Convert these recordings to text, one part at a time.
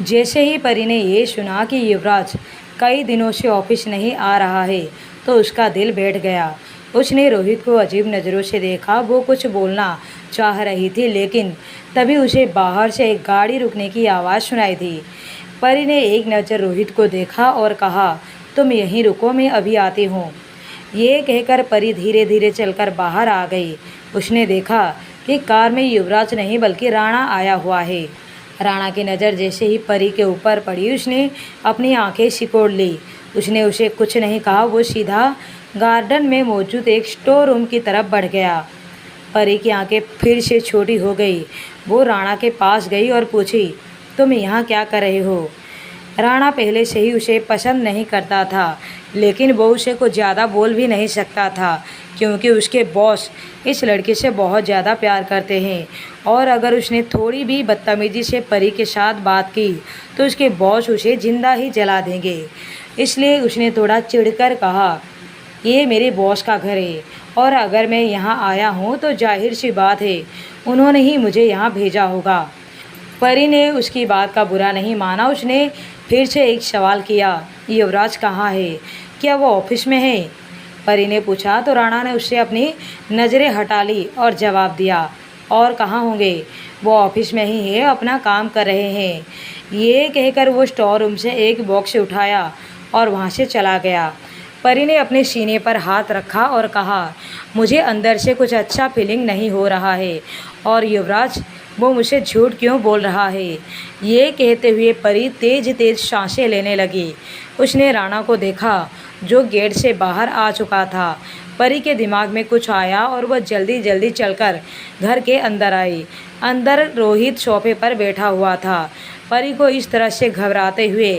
जैसे ही परी ने ये सुना कि युवराज कई दिनों से ऑफिस नहीं आ रहा है तो उसका दिल बैठ गया। उसने रोहित को अजीब नज़रों से देखा। वो कुछ बोलना चाह रही थी लेकिन तभी उसे बाहर से एक गाड़ी रुकने की आवाज़ सुनाई दी। परी ने एक नज़र रोहित को देखा और कहा, तुम यहीं रुको, मैं अभी आती हूँ। ये कहकर परी धीरे धीरे चलकर बाहर आ गई। उसने देखा कि कार में युवराज नहीं बल्कि राणा आया हुआ है। राणा की नज़र जैसे ही परी के ऊपर पड़ी उसने अपनी आंखें सिकोड़ ली। उसने उसे कुछ नहीं कहा। वो सीधा गार्डन में मौजूद एक स्टोर रूम की तरफ बढ़ गया। परी की आंखें फिर से छोटी हो गई। वो राणा के पास गई और पूछी, तुम यहाँ क्या कर रहे हो? राणा पहले से ही उसे पसंद नहीं करता था लेकिन वो उसे कुछ ज़्यादा बोल भी नहीं सकता था क्योंकि उसके बॉस इस लड़के से बहुत ज़्यादा प्यार करते हैं और अगर उसने थोड़ी भी बदतमीज़ी से परी के साथ बात की तो उसके बॉस उसे ज़िंदा ही जला देंगे। इसलिए उसने थोड़ा चिढ़कर कहा, ये मेरे बॉस का घर है और अगर मैं यहाँ आया हूँ तो जाहिर सी बात है उन्होंने ही मुझे यहाँ भेजा होगा। परी ने उसकी बात का बुरा नहीं माना। उसने फिर से एक सवाल किया, युवराज कहाँ है? क्या वो ऑफिस में है? परी ने पूछा तो राणा ने उससे अपनी नज़रें हटा ली और जवाब दिया, और कहाँ होंगे, वो ऑफिस में ही है, अपना काम कर रहे हैं। ये कहकर वो स्टोर रूम से एक बॉक्स उठाया और वहाँ से चला गया। परी ने अपने सीने पर हाथ रखा और कहा, मुझे अंदर से कुछ अच्छा फीलिंग नहीं हो रहा है और युवराज वो मुझे झूठ क्यों बोल रहा है? ये कहते हुए परी तेज तेज सांसें लेने लगी। उसने राणा को देखा जो गेट से बाहर आ चुका था। परी के दिमाग में कुछ आया और वह जल्दी जल्दी चलकर घर के अंदर आई। अंदर रोहित सोफे पर बैठा हुआ था। परी को इस तरह से घबराते हुए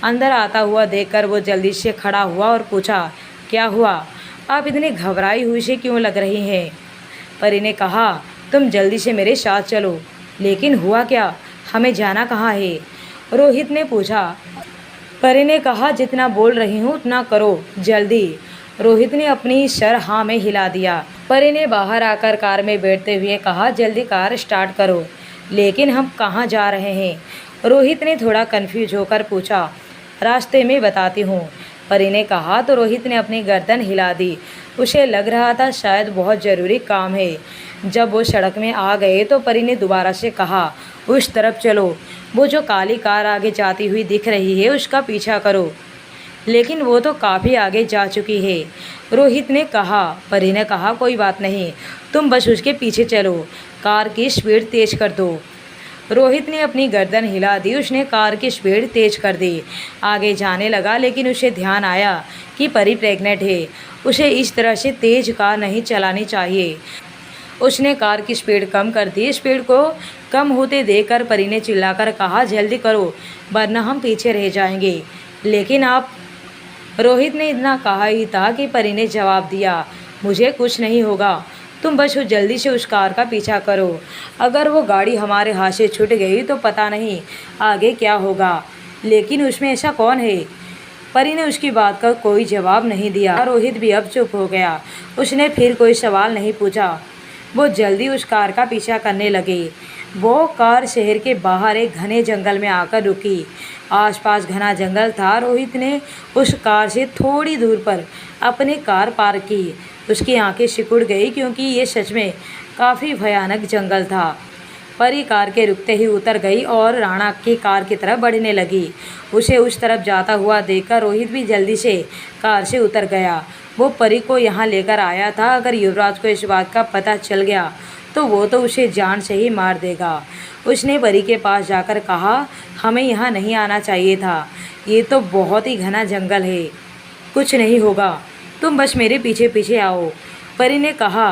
अंदर आता हुआ देखकर वो जल्दी से खड़ा हुआ और पूछा, क्या हुआ? आप इतनी घबराई हुई से क्यों लग रही हैं? परी ने कहा, तुम जल्दी से मेरे साथ चलो। लेकिन हुआ क्या? हमें जाना कहाँ है? रोहित ने पूछा। परी ने कहा, जितना बोल रही हूँ उतना करो, जल्दी। रोहित ने अपनी सर हाँ में हिला दिया। परी ने बाहर आकर कार में बैठते हुए कहा, जल्दी कार स्टार्ट करो। लेकिन हम कहाँ जा रहे हैं? रोहित ने थोड़ा कन्फ्यूज होकर पूछा। रास्ते में बताती हूँ, परी ने कहा तो रोहित ने अपनी गर्दन हिला दी। उसे लग रहा था शायद बहुत ज़रूरी काम है। जब वो सड़क में आ गए तो परी ने दोबारा से कहा, उस तरफ चलो, वो जो काली कार आगे जाती हुई दिख रही है उसका पीछा करो। लेकिन वो तो काफ़ी आगे जा चुकी है, रोहित ने कहा। परी ने कहा, कोई बात नहीं, तुम बस उसके पीछे चलो, कार की स्पीड तेज़ कर दो। रोहित ने अपनी गर्दन हिला दी। उसने कार की स्पीड तेज कर दी। आगे जाने लगा लेकिन उसे ध्यान आया कि परी प्रेग्नेंट है। उसे इस तरह से तेज कार नहीं चलानी चाहिए। उसने कार की स्पीड कम कर दी। स्पीड को कम होते देखकर परी ने चिल्लाकर कहा, जल्दी करो वरना हम पीछे रह जाएंगे। लेकिन आप? रोहित ने इतना कहा ही था कि परी ने जवाब दिया, मुझे कुछ नहीं होगा, तुम बस जल्दी से उस कार का पीछा करो। अगर वो गाड़ी हमारे हाथ से छूट गई तो पता नहीं आगे क्या होगा। लेकिन उसमें ऐसा कौन है? परी ने उसकी बात का कोई जवाब नहीं दिया। रोहित भी अब चुप हो गया। उसने फिर कोई सवाल नहीं पूछा। वो जल्दी उस कार का पीछा करने लगे। वो कार शहर के बाहर एक घने जंगल में आकर रुकी। आसपास घना जंगल था। रोहित ने उस कार से थोड़ी दूर पर अपनी कार पार्क की। उसकी आंखें सिकुड़ गई क्योंकि ये सच में काफ़ी भयानक जंगल था। परी कार के रुकते ही उतर गई और राणा की कार की तरफ बढ़ने लगी। उसे उस तरफ जाता हुआ देखकर रोहित भी जल्दी से कार से उतर गया। वो परी को यहाँ लेकर आया था। अगर युवराज को इस बात का पता चल गया तो वो तो उसे जान से ही मार देगा। उसने परी के पास जाकर कहा, हमें यहाँ नहीं आना चाहिए था, ये तो बहुत ही घना जंगल है, कुछ नहीं होगा, तुम बस मेरे पीछे पीछे आओ। परी ने कहा।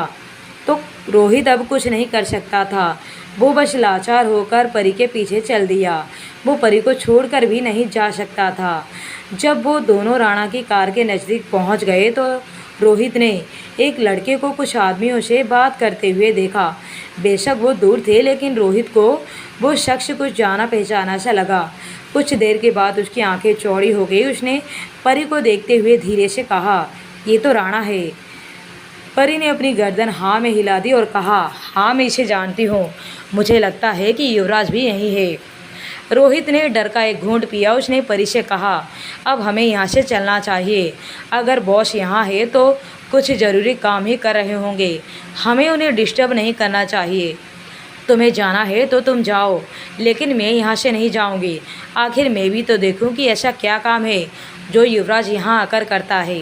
तो रोहित अब कुछ नहीं कर सकता था। वो बस लाचार होकर परी के पीछे चल दिया। वो परी को छोड़कर भी नहीं जा सकता था। जब वो दोनों राणा की कार के नज़दीक पहुंच गए तो रोहित ने एक लड़के को कुछ आदमियों से बात करते हुए देखा। बेशक वो दूर थे लेकिन रोहित को वो शख्स कुछ जाना पहचाना सा लगा। कुछ देर के बाद उसकी आंखें चौड़ी हो गई। उसने परी को देखते हुए धीरे से कहा, ये तो राणा है। परी ने अपनी गर्दन हाँ में हिला दी और कहा, हाँ मैं इसे जानती हूँ, मुझे लगता है कि युवराज भी यही है। रोहित ने डर का एक घूंट पिया। उसने परी से कहा, अब हमें यहाँ से चलना चाहिए। अगर बॉस यहाँ है तो कुछ ज़रूरी काम ही कर रहे होंगे, हमें उन्हें डिस्टर्ब नहीं करना चाहिए। तुम्हें जाना है तो तुम जाओ, लेकिन मैं यहाँ से नहीं जाऊँगी। आखिर मैं भी तो देखूँ कि ऐसा क्या काम है जो युवराज यहाँ आकर करता है।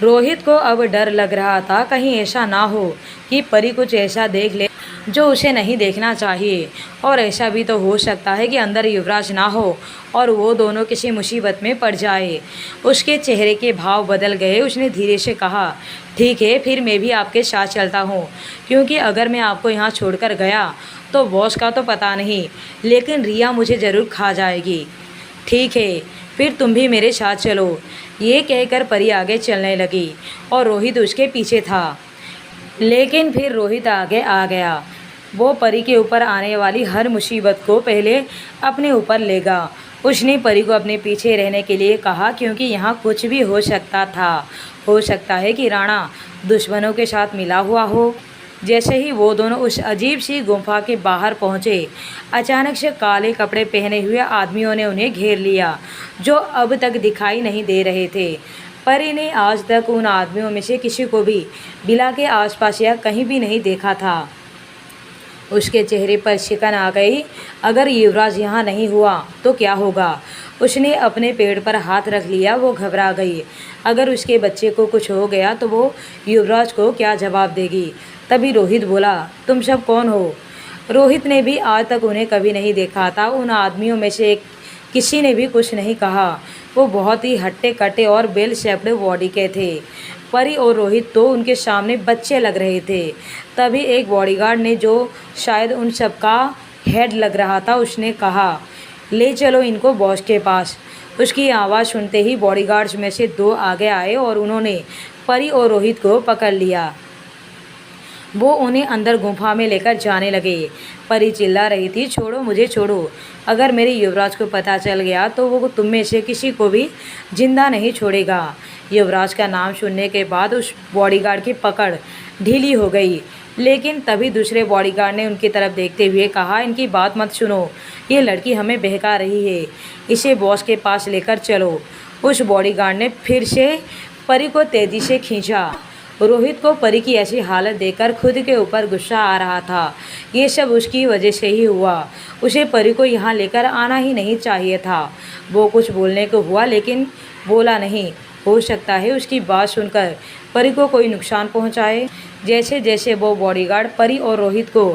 रोहित को अब डर लग रहा था, कहीं ऐसा ना हो कि परी कुछ ऐसा देख ले जो उसे नहीं देखना चाहिए। और ऐसा भी तो हो सकता है कि अंदर युवराज ना हो और वो दोनों किसी मुसीबत में पड़ जाए। उसके चेहरे के भाव बदल गए। उसने धीरे से कहा, ठीक है, फिर मैं भी आपके साथ चलता हूँ, क्योंकि अगर मैं आपको यहाँ छोड़कर गया तो बॉस का तो पता नहीं, लेकिन रिया मुझे ज़रूर खा जाएगी। ठीक है, फिर तुम भी मेरे साथ चलो। ये कहकर परी आगे चलने लगी और रोहित उसके पीछे था। लेकिन फिर रोहित आगे आ गया। वो परी के ऊपर आने वाली हर मुसीबत को पहले अपने ऊपर लेगा। उसने परी को अपने पीछे रहने के लिए कहा, क्योंकि यहाँ कुछ भी हो सकता था। हो सकता है कि राणा दुश्मनों के साथ मिला हुआ हो। जैसे ही वो दोनों उस अजीब सी गुफा के बाहर पहुँचे, अचानक से काले कपड़े पहने हुए आदमियों ने उन्हें घेर लिया, जो अब तक दिखाई नहीं दे रहे थे। परी ने आज तक उन आदमियों में से किसी को भी बिला के आसपास या कहीं भी नहीं देखा था। उसके चेहरे पर शिकन आ गई। अगर युवराज यहाँ नहीं हुआ तो क्या होगा? उसने अपने पेड़ पर हाथ रख लिया। वो घबरा गई। अगर उसके बच्चे को कुछ हो गया तो वो युवराज को क्या जवाब देगी? तभी रोहित बोला, तुम सब कौन हो? रोहित ने भी आज तक उन्हें कभी नहीं देखा था। उन आदमियों में से किसी ने भी कुछ नहीं कहा। वो बहुत ही हट्टे कट्टे और बेल शेप्ड बॉडी के थे। परी और रोहित तो उनके सामने बच्चे लग रहे थे। तभी एक बॉडीगार्ड ने, जो शायद उन सब का हेड लग रहा था, उसने कहा, ले चलो इनको बॉस के पास। उसकी आवाज़ सुनते ही बॉडीगार्ड्स में से दो आगे आए और उन्होंने परी और रोहित को पकड़ लिया। वो उन्हें अंदर गुफा में लेकर जाने लगे। परी चिल्ला रही थी, छोड़ो मुझे, छोड़ो। अगर मेरे युवराज को पता चल गया तो वो तुम में से किसी को भी जिंदा नहीं छोड़ेगा। युवराज का नाम सुनने के बाद उस बॉडीगार्ड की पकड़ ढीली हो गई। लेकिन तभी दूसरे बॉडीगार्ड ने उनकी तरफ देखते हुए कहा, इनकी बात मत सुनो, ये लड़की हमें बहका रही है, इसे बॉस के पास लेकर चलो। उस बॉडीगार्ड ने फिर से परी को तेजी से खींचा। रोहित को परी की ऐसी हालत देखकर खुद के ऊपर गुस्सा आ रहा था। ये सब उसकी वजह से ही हुआ। उसे परी को यहाँ लेकर आना ही नहीं चाहिए था। वो कुछ बोलने को हुआ लेकिन बोला नहीं। हो सकता है उसकी बात सुनकर परी को कोई नुकसान पहुँचाए। जैसे जैसे वो बॉडीगार्ड परी और रोहित को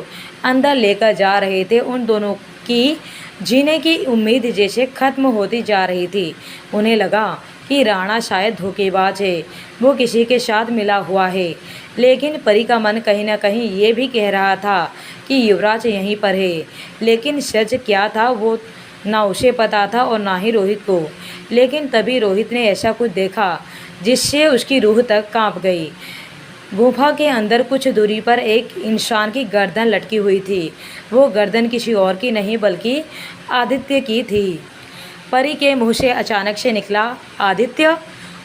अंदर लेकर जा रहे थे, उन दोनों की जीने की उम्मीद जैसे ख़त्म होती जा रही थी। उन्हें लगा कि राणा शायद धोखेबाज है, वो किसी के साथ मिला हुआ है। लेकिन परी का मन कहीं ना कहीं ये भी कह रहा था कि युवराज यहीं पर है। लेकिन सच क्या था वो ना उसे पता था और ना ही रोहित को। लेकिन तभी रोहित ने ऐसा कुछ देखा जिससे उसकी रूह तक कांप गई। गुफा के अंदर कुछ दूरी पर एक इंसान की गर्दन लटकी हुई थी। वो गर्दन किसी और की नहीं बल्कि आदित्य की थी। परी के मुंह से अचानक से निकला, आदित्य।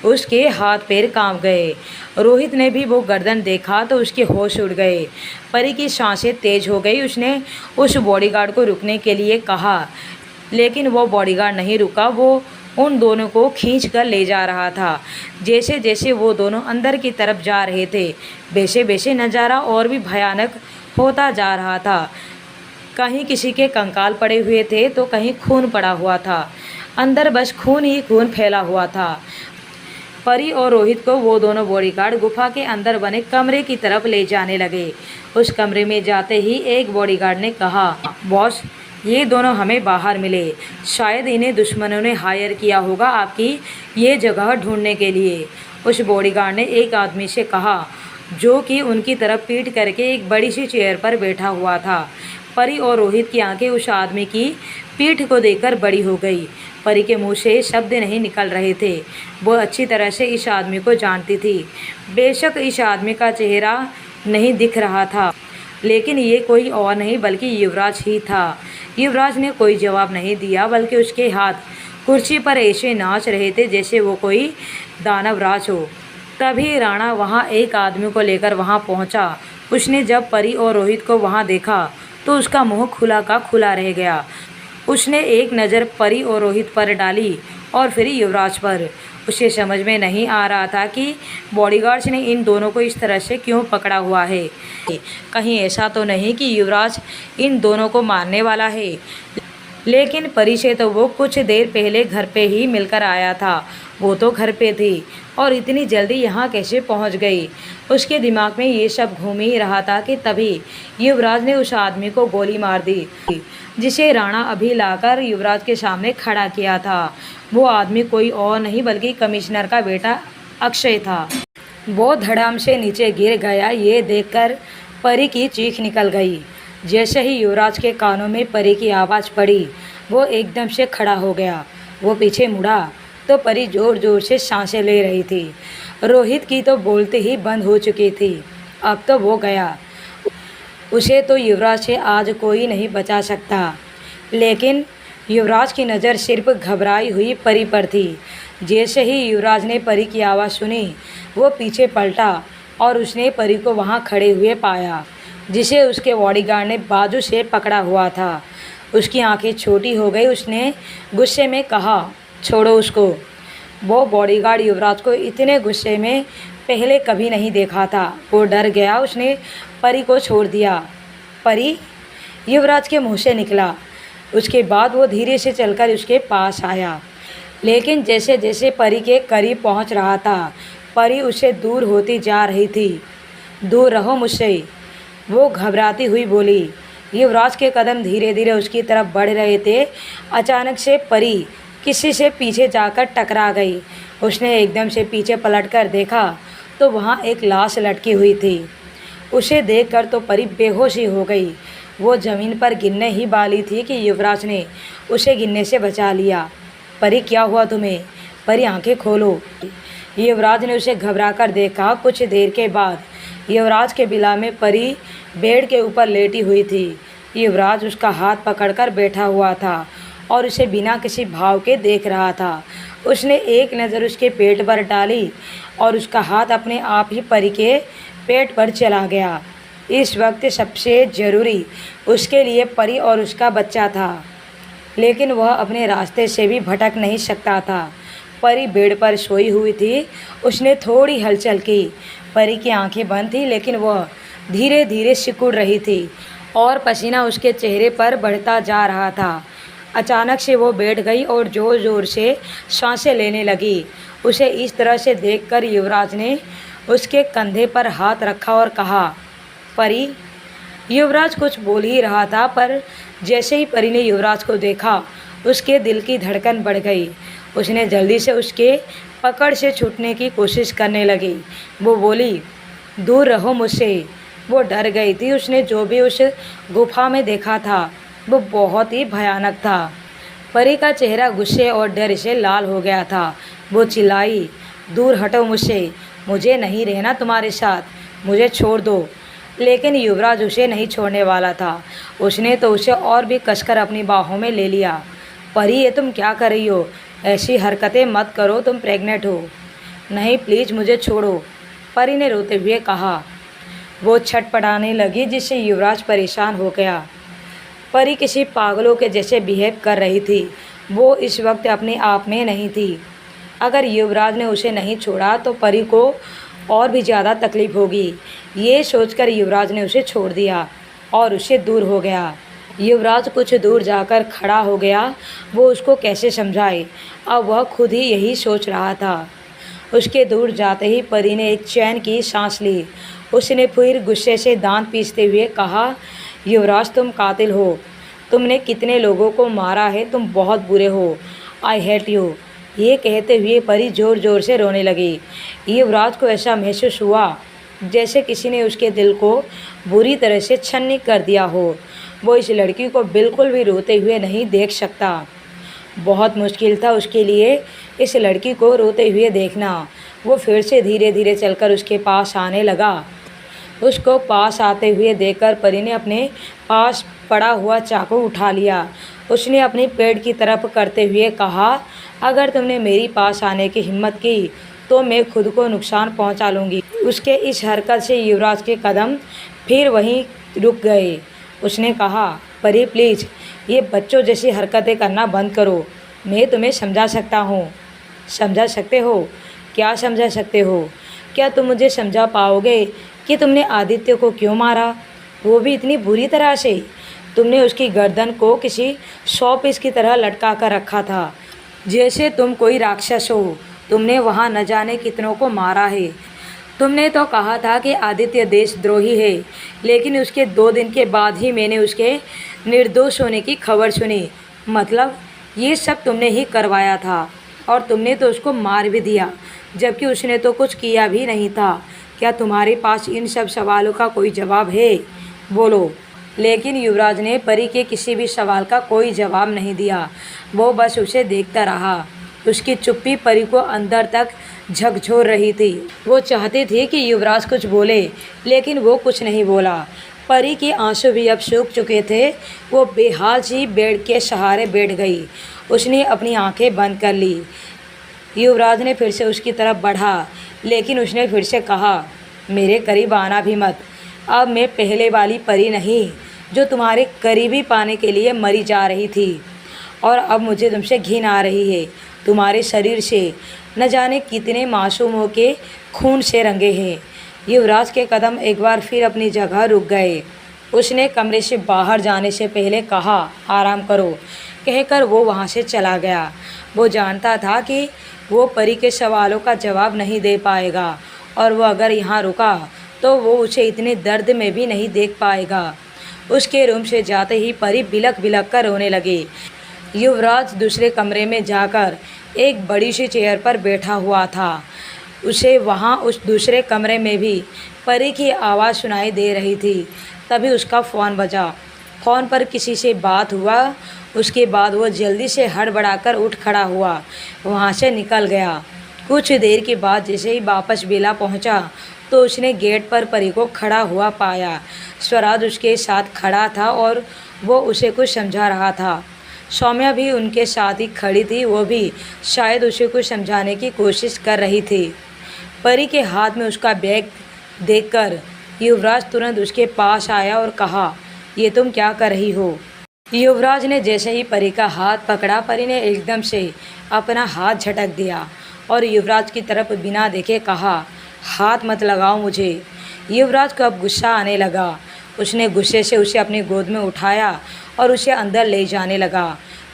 उसके हाथ पैर कांप गए। रोहित ने भी वो गर्दन देखा तो उसके होश उड़ गए। परी की सांसें तेज हो गई। उसने उस बॉडीगार्ड को रुकने के लिए कहा, लेकिन वो बॉडीगार्ड नहीं रुका। वो उन दोनों को खींच कर ले जा रहा था। जैसे जैसे वो दोनों अंदर की तरफ जा रहे थे, वैसे वैसे नज़ारा और भी भयानक होता जा रहा था। कहीं किसी के कंकाल पड़े हुए थे तो कहीं खून पड़ा हुआ था। अंदर बस खून ही खून फैला हुआ था। परी और रोहित को वो दोनों बॉडीगार्ड गुफा के अंदर बने कमरे की तरफ ले जाने लगे। उस कमरे में जाते ही एक बॉडीगार्ड ने कहा, बॉस, ये दोनों हमें बाहर मिले। शायद इन्हें दुश्मनों ने हायर किया होगा आपकी ये जगह ढूंढने के लिए। उस बॉडीगार्ड ने एक आदमी से कहा, जो कि उनकी तरफ पीठ करके एक बड़ी सी चेयर पर बैठा हुआ था। परी और रोहित की आंखें उस आदमी की पीठ को देखकर बड़ी हो गई। परी के मुंह से शब्द नहीं निकल रहे थे। वो अच्छी तरह से इस आदमी को जानती थी। बेशक इस आदमी का चेहरा नहीं दिख रहा था, लेकिन ये कोई और नहीं बल्कि युवराज ही था। युवराज ने कोई जवाब नहीं दिया, बल्कि उसके हाथ कुर्सी पर ऐसे नाच रहे थे जैसे वो कोई दानवराज हो। तभी राणा वहाँ एक आदमी को लेकर वहाँ पहुँचा। उसने जब परी और रोहित को वहाँ देखा तो उसका मुंह खुला का खुला रह गया। उसने एक नज़र परी और रोहित पर डाली और फिर युवराज पर। उसे समझ में नहीं आ रहा था कि बॉडीगार्ड्स ने इन दोनों को इस तरह से क्यों पकड़ा हुआ है। कहीं ऐसा तो नहीं कि युवराज इन दोनों को मारने वाला है। लेकिन परी से तो वो कुछ देर पहले घर पे ही मिलकर आया था। वो तो घर पे थी और इतनी जल्दी यहाँ कैसे पहुँच गई। उसके दिमाग में ये सब घूम ही रहा था कि तभी युवराज ने उस आदमी को गोली मार दी जिसे राणा अभी लाकर युवराज के सामने खड़ा किया था। वो आदमी कोई और नहीं बल्कि कमिश्नर का बेटा अक्षय था। वो धड़ाम से नीचे गिर गया। ये देखकर परी की चीख निकल गई। जैसे ही युवराज के कानों में परी की आवाज़ पड़ी वो एकदम से खड़ा हो गया। वो पीछे मुड़ा तो परी ज़ोर ज़ोर से सांसें ले रही थी। रोहित की तो बोलते ही बंद हो चुकी थी। अब तो वो गया। उसे तो युवराज से आज कोई नहीं बचा सकता। लेकिन युवराज की नज़र सिर्फ घबराई हुई परी पर थी। जैसे ही युवराज ने परी की आवाज़ सुनी वो पीछे पलटा और उसने परी को वहाँ खड़े हुए पाया जिसे उसके बॉडीगार्ड ने बाजू से पकड़ा हुआ था। उसकी आंखें छोटी हो गई। उसने गुस्से में कहा, छोड़ो उसको। वो बॉडीगार्ड युवराज को इतने गुस्से में पहले कभी नहीं देखा था। वो डर गया। उसने परी को छोड़ दिया। परी, युवराज के मुंह से निकला। उसके बाद वो धीरे से चलकर उसके पास आया। लेकिन जैसे जैसे परी के करीब पहुंच रहा था परी उससे दूर होती जा रही थी। दूर रहो मुझसे, वो घबराती हुई बोली। युवराज के कदम धीरे धीरे उसकी तरफ बढ़ रहे थे। अचानक से परी किसी से पीछे जाकर टकरा गई। उसने एकदम से पीछे पलटकर देखा तो वहाँ एक लाश लटकी हुई थी। उसे देखकर तो परी बेहोश ही हो गई। वो ज़मीन पर गिरने ही वाली थी कि युवराज ने उसे गिरने से बचा लिया। परी, क्या हुआ तुम्हें? परी, आंखें खोलो। युवराज ने उसे घबराकर देखा। कुछ देर के बाद युवराज के बिला में परी बेड के ऊपर लेटी हुई थी। युवराज उसका हाथ पकड़कर बैठा हुआ था और उसे बिना किसी भाव के देख रहा था। उसने एक नज़र उसके पेट पर डाली और उसका हाथ अपने आप ही परी के पेट पर चला गया। इस वक्त सबसे ज़रूरी उसके लिए परी और उसका बच्चा था। लेकिन वह अपने रास्ते से भी भटक नहीं सकता था। परी बेड पर सोई हुई थी। उसने थोड़ी हलचल की। परी की आंखें बंद थीं लेकिन वह धीरे धीरे सिकुड़ रही थी और पसीना उसके चेहरे पर बढ़ता जा रहा था। अचानक से वो बैठ गई और ज़ोर ज़ोर से सांसें लेने लगी। उसे इस तरह से देखकर युवराज ने उसके कंधे पर हाथ रखा और कहा, परी। युवराज कुछ बोल ही रहा था पर जैसे ही परी ने युवराज को देखा उसके दिल की धड़कन बढ़ गई। उसने जल्दी से उसके पकड़ से छूटने की कोशिश करने लगी। वो बोली, दूर रहो मुझसे। वो डर गई थी। उसने जो भी उस गुफा में देखा था वो बहुत ही भयानक था। परी का चेहरा गुस्से और डर से लाल हो गया था। वो चिल्लाई, दूर हटो मुझसे, मुझे नहीं रहना तुम्हारे साथ, मुझे छोड़ दो। लेकिन युवराज उसे नहीं छोड़ने वाला था। उसने तो उसे और भी कसकर अपनी बाहों में ले लिया। परी, ये तुम क्या कर रही हो? ऐसी हरकतें मत करो, तुम प्रेग्नेंट हो। नहीं, प्लीज़ मुझे छोड़ो, परी ने रोते हुए कहा। वो छटपटाने लगी जिससे युवराज परेशान हो गया। परी किसी पागलों के जैसे बिहेव कर रही थी। वो इस वक्त अपने आप में नहीं थी। अगर युवराज ने उसे नहीं छोड़ा तो परी को और भी ज़्यादा तकलीफ़ होगी। ये सोचकर युवराज ने उसे छोड़ दिया और उससे दूर हो गया। युवराज कुछ दूर जाकर खड़ा हो गया। वो उसको कैसे समझाए? अब वह खुद ही यही सोच रहा था। उसके दूर जाते ही परी ने एक चैन की सांस ली। उसने फिर गुस्से से दांत पीसते हुए कहा, युवराज, तुम कातिल हो। तुमने कितने लोगों को मारा है। तुम बहुत बुरे हो। I hate you. ये कहते हुए परी ज़ोर ज़ोर से रोने लगी। युवराज को ऐसा महसूस हुआ जैसे किसी ने उसके दिल को बुरी तरह से छन्नी कर दिया हो। वो इस लड़की को बिल्कुल भी रोते हुए नहीं देख सकता। बहुत मुश्किल था उसके लिए इस लड़की को रोते हुए देखना। वो फिर से धीरे धीरे चलकर उसके पास आने लगा। उसको पास आते हुए देखकर परी ने अपने पास पड़ा हुआ चाकू उठा लिया। उसने अपनी पेट की तरफ करते हुए कहा, अगर तुमने मेरी पास आने की हिम्मत की तो मैं खुद को नुकसान पहुंचा लूँगी। उसके इस हरकत से युवराज के कदम फिर वहीं रुक गए। उसने कहा, परी प्लीज़, ये बच्चों जैसी हरकतें करना बंद करो। मैं तुम्हें समझा सकता हूँ। समझा सकते हो? क्या समझा सकते हो? क्या तुम मुझे समझा पाओगे कि तुमने आदित्य को क्यों मारा, वो भी इतनी बुरी तरह से? तुमने उसकी गर्दन को किसी शॉपीस की तरह लटका कर रखा था, जैसे तुम कोई राक्षस हो। तुमने वहाँ न जाने कितनों को मारा है। तुमने तो कहा था कि आदित्य देशद्रोही है, लेकिन उसके 2 दिन के बाद ही मैंने उसके निर्दोष होने की खबर सुनी। मतलब ये सब तुमने ही करवाया था, और तुमने तो उसको मार भी दिया, जबकि उसने तो कुछ किया भी नहीं था। क्या तुम्हारे पास इन सब सवालों का कोई जवाब है? बोलो। लेकिन युवराज ने परी के किसी भी सवाल का कोई जवाब नहीं दिया। वो बस उसे देखता रहा। उसकी चुप्पी परी को अंदर तक झकझोर रही थी। वो चाहती थी कि युवराज कुछ बोले, लेकिन वो कुछ नहीं बोला। परी के आंसू भी अब सूख चुके थे। वो बेहाल सी बेड के सहारे बैठ गई। उसने अपनी आंखें बंद कर ली। युवराज ने फिर से उसकी तरफ बढ़ा, लेकिन उसने फिर से कहा, मेरे करीब आना भी मत। अब मैं पहले वाली परी नहीं, जो तुम्हारे करीबी पाने के लिए मरी जा रही थी। और अब मुझे तुमसे घिन आ रही है। तुम्हारे शरीर से न जाने कितने मासूमों के खून से रंगे हैं। युवराज के कदम एक बार फिर अपनी जगह रुक गए। उसने कमरे से बाहर जाने से पहले कहा, आराम करो, कहकर वो वहाँ से चला गया। वो जानता था कि वो परी के सवालों का जवाब नहीं दे पाएगा, और वो अगर यहाँ रुका तो वो उसे इतने दर्द में भी नहीं देख पाएगा। उसके रूम से जाते ही परी बिलक बिलक कर रोने लगी। युवराज दूसरे कमरे में जाकर एक बड़ी सी चेयर पर बैठा हुआ था। उसे वहाँ उस दूसरे कमरे में भी परी की आवाज़ सुनाई दे रही थी। तभी उसका फ़ोन बजा। फ़ोन पर किसी से बात हुआ। उसके बाद वो जल्दी से हड़बड़ाकर उठ खड़ा हुआ, वहाँ से निकल गया। कुछ देर के बाद जैसे ही वापस बेला पहुँचा तो उसने गेट पर परी को खड़ा हुआ पाया। स्वराज उसके साथ खड़ा था और वो उसे कुछ समझा रहा था। सौम्या भी उनके साथ ही खड़ी थी। वो भी शायद उसे कुछ समझाने की कोशिश कर रही थी। परी के हाथ में उसका बैग देखकर युवराज तुरंत उसके पास आया और कहा, ये तुम क्या कर रही हो? युवराज ने जैसे ही परी का हाथ पकड़ा, परी ने एकदम से अपना हाथ झटक दिया और युवराज की तरफ बिना देखे कहा, हाथ मत लगाओ मुझे। युवराज को अब गुस्सा आने लगा। उसने गुस्से से उसे अपनी गोद में उठाया और उसे अंदर ले जाने लगा।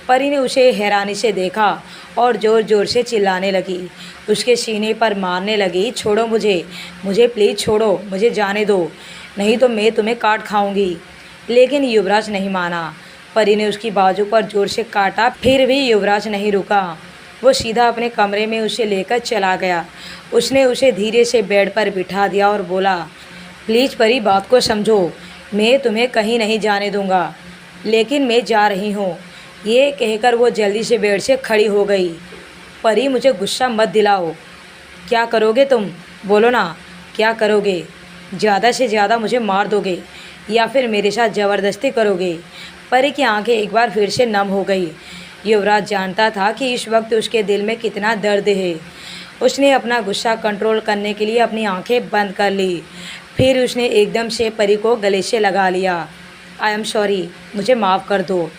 परी ने उसे हैरानी से देखा और ज़ोर ज़ोर से चिल्लाने लगी। उसके सीने पर मारने लगी, छोड़ो मुझे, मुझे प्लीज़ छोड़ो, मुझे जाने दो, नहीं तो मैं तुम्हें काट खाऊंगी। लेकिन युवराज नहीं माना। परी ने उसकी बाजू पर ज़ोर से काटा, फिर भी युवराज नहीं रुका। वो सीधा अपने कमरे में उसे लेकर चला गया। उसने उसे धीरे से बेड पर बिठा दिया और बोला, प्लीज़ परी, बात को समझो, मैं तुम्हें कहीं नहीं जाने दूंगा, लेकिन मैं जा रही हूँ। ये कहकर वो जल्दी से बेड से खड़ी हो गई। परी, मुझे गुस्सा मत दिलाओ। क्या करोगे तुम? बोलो ना, क्या करोगे? ज़्यादा से ज़्यादा मुझे मार दोगे या फिर मेरे साथ ज़बरदस्ती करोगे? परी की आंखें एक बार फिर से नम हो गई। युवराज जानता था कि इस वक्त उसके दिल में कितना दर्द है। उसने अपना गुस्सा कंट्रोल करने के लिए अपनी आंखें बंद कर ली। फिर उसने एकदम से परी को गले से लगा लिया। आई एम सॉरी, मुझे माफ़ कर दो।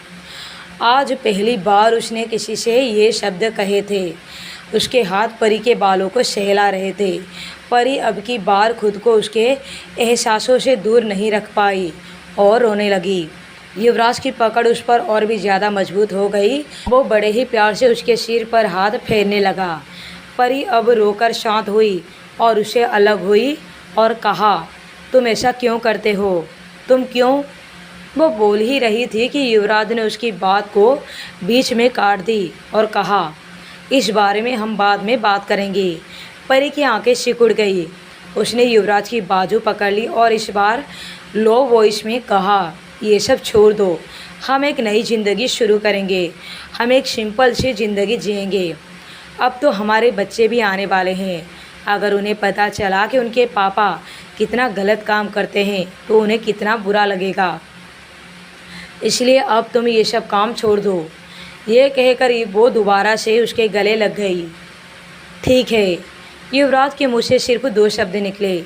आज पहली बार उसने किसी से ये शब्द कहे थे। उसके हाथ परी के बालों को सहला रहे थे। परी अब की बार खुद को उसके एहसासों से दूर नहीं रख पाई और रोने लगी। युवराज की पकड़ उस पर और भी ज़्यादा मजबूत हो गई। वो बड़े ही प्यार से उसके सिर पर हाथ फेरने लगा। परी अब रोकर शांत हुई और उससे अलग हुई और कहा, तुम ऐसा क्यों करते हो? तुम क्यों? वो बोल ही रही थी कि युवराज ने उसकी बात को बीच में काट दी और कहा, इस बारे में हम बाद में बात करेंगे। परी की आंखें सिकुड़ गई। उसने युवराज की बाजू पकड़ ली और इस बार लो वॉइस में कहा, ये सब छोड़ दो, हम एक नई ज़िंदगी शुरू करेंगे। हम एक सिंपल सी ज़िंदगी जिएंगे। अब तो हमारे बच्चे भी आने वाले हैं। अगर उन्हें पता चला कि उनके पापा कितना गलत काम करते हैं तो उन्हें कितना बुरा लगेगा। इसलिए अब तुम ये सब काम छोड़ दो। ये कहकर वो दोबारा से उसके गले लग गई। ठीक है। युवराज के मुँह से सिर्फ 2 शब्द निकले।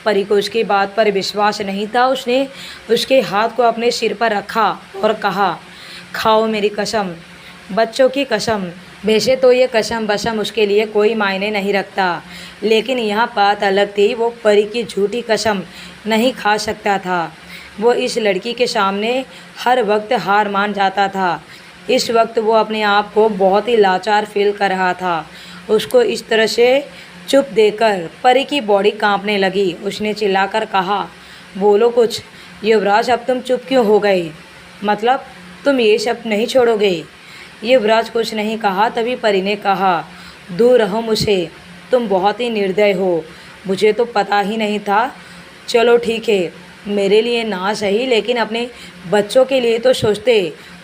परी को उसकी बात पर विश्वास नहीं था। उसने उसके हाथ को अपने सिर पर रखा और कहा, खाओ मेरी कसम, बच्चों की कसम। वैसे तो ये कसम बसम उसके लिए कोई मायने नहीं रखता, लेकिन यहाँ बात अलग थी। वो परी की झूठी कसम नहीं खा सकता था। वो इस लड़की के सामने हर वक्त हार मान जाता था। इस वक्त वो अपने आप को बहुत ही लाचार फील कर रहा था। उसको इस तरह से चुप देखकर परी की बॉडी कांपने लगी। उसने चिल्लाकर कहा, बोलो कुछ। युवराज, अब तुम चुप क्यों हो गए? मतलब तुम ये सब नहीं छोड़ोगे? युवराज कुछ नहीं कहा। तभी परी ने कहा, दूर रहो मुझसे, तुम बहुत ही निर्दय हो। मुझे तो पता ही नहीं था। चलो ठीक है, मेरे लिए ना सही लेकिन अपने बच्चों के लिए तो सोचते।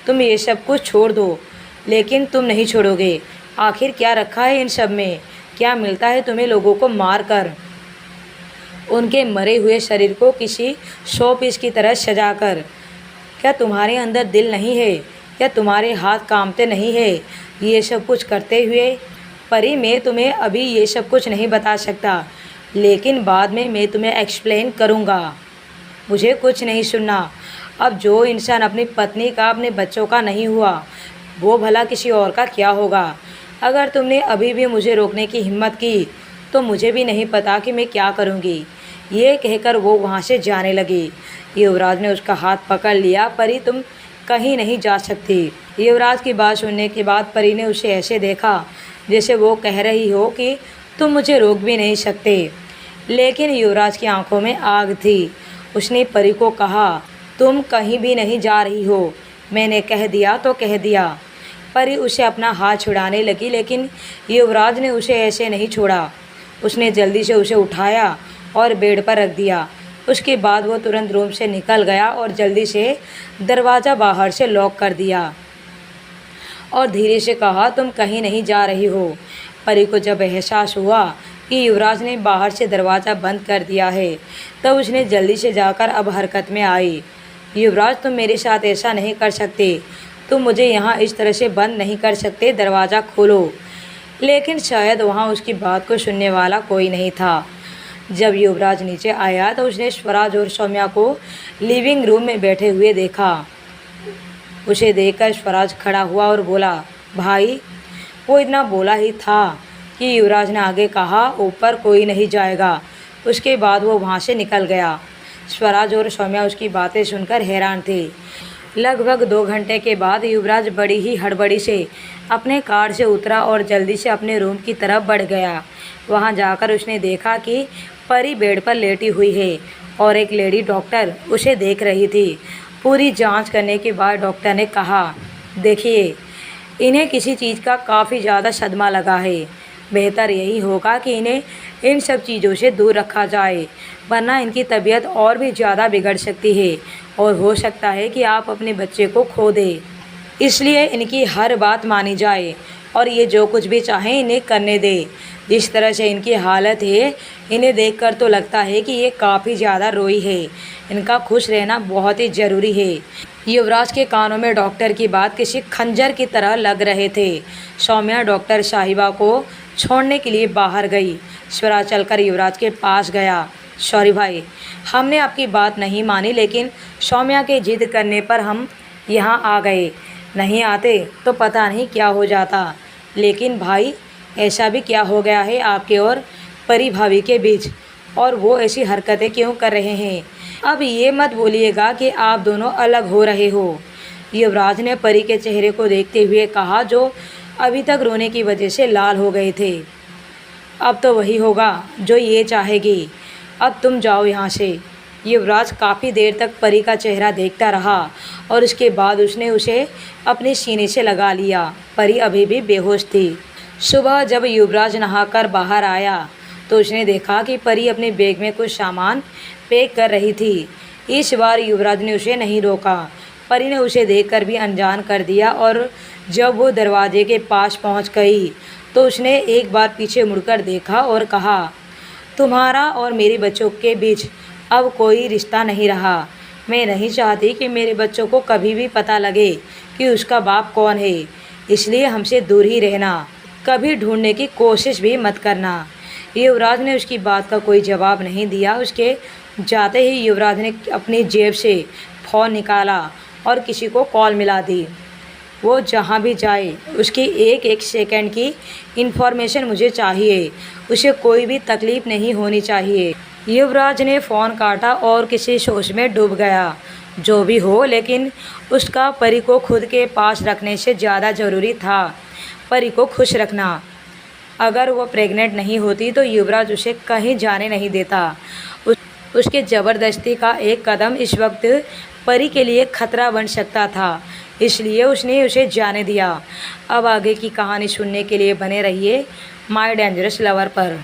तुम ये सब कुछ छोड़ दो, लेकिन तुम नहीं छोड़ोगे। आखिर क्या रखा है इन सब में? क्या मिलता है तुम्हें लोगों को मार कर, उनके मरे हुए शरीर को किसी शो पीस की तरह सजाकर? क्या तुम्हारे अंदर दिल नहीं है? क्या तुम्हारे हाथ कांपते नहीं है ये सब कुछ करते हुए? परी, मैं तुम्हें अभी ये सब कुछ नहीं बता सकता, लेकिन बाद में मैं तुम्हें एक्सप्लेन करूँगा। मुझे कुछ नहीं सुनना। अब जो इंसान अपनी पत्नी का, अपने बच्चों का नहीं हुआ, वो भला किसी और का क्या होगा? अगर तुमने अभी भी मुझे रोकने की हिम्मत की तो मुझे भी नहीं पता कि मैं क्या करूँगी। ये कहकर वो वहाँ से जाने लगी। युवराज ने उसका हाथ पकड़ लिया। परी, तुम कहीं नहीं जा सकती। युवराज की बात सुनने के बाद परी ने उसे ऐसे देखा जैसे वो कह रही हो कि तुम मुझे रोक भी नहीं सकते। लेकिन युवराज की आंखों में आग थी। उसने परी को कहा, तुम कहीं भी नहीं जा रही हो। मैंने कह दिया तो कह दिया। परी उसे अपना हाथ छुड़ाने लगी, लेकिन युवराज ने उसे ऐसे नहीं छोड़ा। उसने जल्दी से उसे उठाया और बेड पर रख दिया। उसके बाद वो तुरंत रूम से निकल गया और जल्दी से दरवाज़ा बाहर से लॉक कर दिया और धीरे से कहा, तुम कहीं नहीं जा रही हो। परी को जब एहसास हुआ कि युवराज ने बाहर से दरवाज़ा बंद कर दिया है, तब उसने जल्दी से जाकर अब हरकत में आई। युवराज, तुम मेरे साथ ऐसा नहीं कर सकते। तुम मुझे यहाँ इस तरह से बंद नहीं कर सकते। दरवाज़ा खोलो। लेकिन शायद वहाँ उसकी बात को सुनने वाला कोई नहीं था। जब युवराज नीचे आया तो उसने स्वराज और सौम्या को लिविंग रूम में बैठे हुए देखा। उसे देखकर स्वराज खड़ा हुआ और बोला, भाई। वो इतना बोला ही था कि युवराज ने आगे कहा, ऊपर कोई नहीं जाएगा। उसके बाद वो वहाँ से निकल गया। स्वराज और सौम्या उसकी बातें सुनकर हैरान थे। लगभग 2 घंटे के बाद युवराज बड़ी ही हड़बड़ी से अपने कार से उतरा और जल्दी से अपने रूम की तरफ बढ़ गया। वहाँ जाकर उसने देखा कि परी बेड पर लेटी हुई है और एक लेडी डॉक्टर उसे देख रही थी। पूरी जांच करने के बाद डॉक्टर ने कहा, देखिए, इन्हें किसी चीज़ का काफ़ी ज़्यादा सदमा लगा है। बेहतर यही होगा कि इन्हें इन सब चीज़ों से दूर रखा जाए, वरना इनकी तबीयत और भी ज़्यादा बिगड़ सकती है और हो सकता है कि आप अपने बच्चे को खो दें। इसलिए इनकी हर बात मानी जाए और ये जो कुछ भी चाहें इन्हें करने दें। जिस तरह से इनकी हालत है, इन्हें देखकर तो लगता है कि ये काफ़ी ज़्यादा रोई है। इनका खुश रहना बहुत ही ज़रूरी है। युवराज के कानों में डॉक्टर की बात किसी खंजर की तरह लग रहे थे। सौम्या डॉक्टर साहिबा को छोड़ने के लिए बाहर गई। स्वराज चलकर युवराज के पास गया। सॉरी भाई, हमने आपकी बात नहीं मानी, लेकिन सौम्या के जिद करने पर हम यहाँ आ गए। नहीं आते तो पता नहीं क्या हो जाता। लेकिन भाई, ऐसा भी क्या हो गया है आपके और परी भाभी के बीच, और वो ऐसी हरकतें क्यों कर रहे हैं? अब ये मत बोलिएगा कि आप दोनों अलग हो रहे हो। युवराज ने परी के चेहरे को देखते हुए कहा, जो अभी तक रोने की वजह से लाल हो गए थे। अब तो वही होगा जो ये चाहेगी। अब तुम जाओ यहाँ से। युवराज काफ़ी देर तक परी का चेहरा देखता रहा और उसके बाद उसने उसे अपने सीने से लगा लिया। परी अभी भी बेहोश थी। सुबह जब युवराज नहाकर बाहर आया तो उसने देखा कि परी अपने बैग में कुछ सामान पैक कर रही थी। इस बार युवराज ने उसे नहीं रोका। परी ने उसे देखकर भी अनजान कर दिया और जब वो दरवाजे के पास पहुंच गई तो उसने एक बार पीछे मुड़कर देखा और कहा, तुम्हारा और मेरे बच्चों के बीच अब कोई रिश्ता नहीं रहा। मैं नहीं चाहती कि मेरे बच्चों को कभी भी पता लगे कि उसका बाप कौन है, इसलिए हमसे दूर ही रहना। कभी ढूंढने की कोशिश भी मत करना। युवराज ने उसकी बात का कोई जवाब नहीं दिया। उसके जाते ही युवराज ने अपनी जेब से फ़ोन निकाला और किसी को कॉल मिला दी। वो जहाँ भी जाए उसकी एक एक सेकंड की इन्फॉर्मेशन मुझे चाहिए। उसे कोई भी तकलीफ़ नहीं होनी चाहिए। युवराज ने फ़ोन काटा और किसी सोच में डूब गया। जो भी हो, लेकिन उसका परी को खुद के पास रखने से ज़्यादा ज़रूरी था परी को खुश रखना। अगर वो प्रेग्नेंट नहीं होती तो युवराज उसे कहीं जाने नहीं देता। उसके ज़बरदस्ती का एक कदम इस वक्त परी के लिए खतरा बन सकता था, इसलिए उसने उसे जाने दिया। अब आगे की कहानी सुनने के लिए बने रहिए माय डेंजरस लवर पर।